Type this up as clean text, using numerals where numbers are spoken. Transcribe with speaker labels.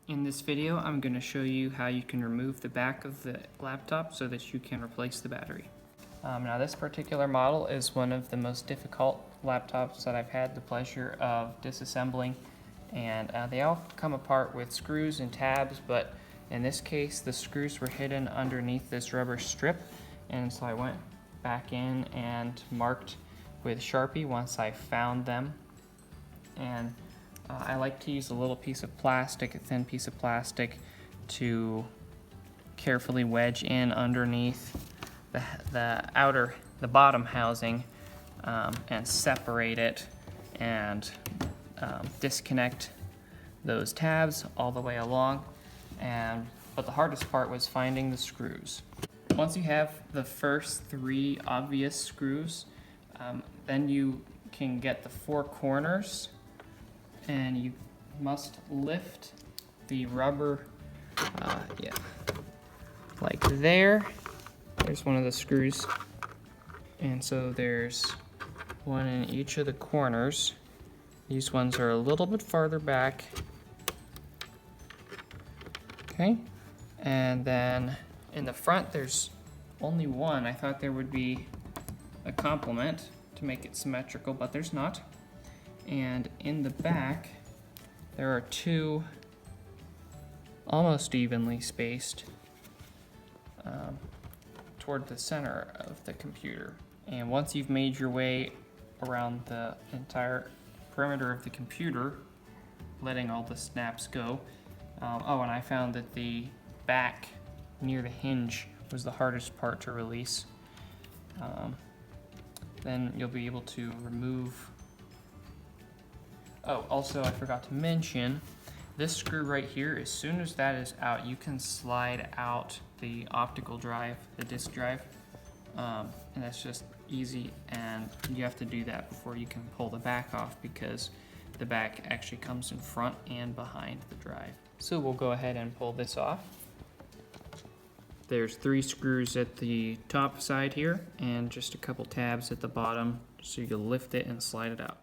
Speaker 1: In this video, I'm going to show you how you can remove the back of the laptop so that you can replace the battery. Now this particular model is one of the most difficult laptops that I've had the pleasure of disassembling, and they all come apart with screws and tabs, but in this case the screws were hidden underneath this rubber strip, and so I went back in and marked with Sharpie once I found them. And I like to use a little piece of plastic, a thin piece of plastic, to carefully wedge in underneath the bottom housing and separate it and disconnect those tabs all the way along. But the hardest part was finding the screws. Once you have the first 3 obvious screws, then you can get the 4 corners, and you must lift the rubber, like there. There's one of the screws, and so there's one in each of the corners. These ones are a little bit farther back. Okay, and then in the front there's only one. I thought there would be a complement to make it symmetrical, but there's not. And in the back, there are 2 almost evenly spaced toward the center of the computer. And once you've made your way around the entire perimeter of the computer, letting all the snaps go, and I found that the back near the hinge was the hardest part to release. Then you'll be able to remove. Oh, also I forgot to mention, this screw right here, as soon as that is out, you can slide out the optical drive, the disk drive, and that's just easy, and you have to do that before you can pull the back off, because the back actually comes in front and behind the drive. So we'll go ahead and pull this off. There's 3 screws at the top side here, and just a couple tabs at the bottom, so you can lift it and slide it out.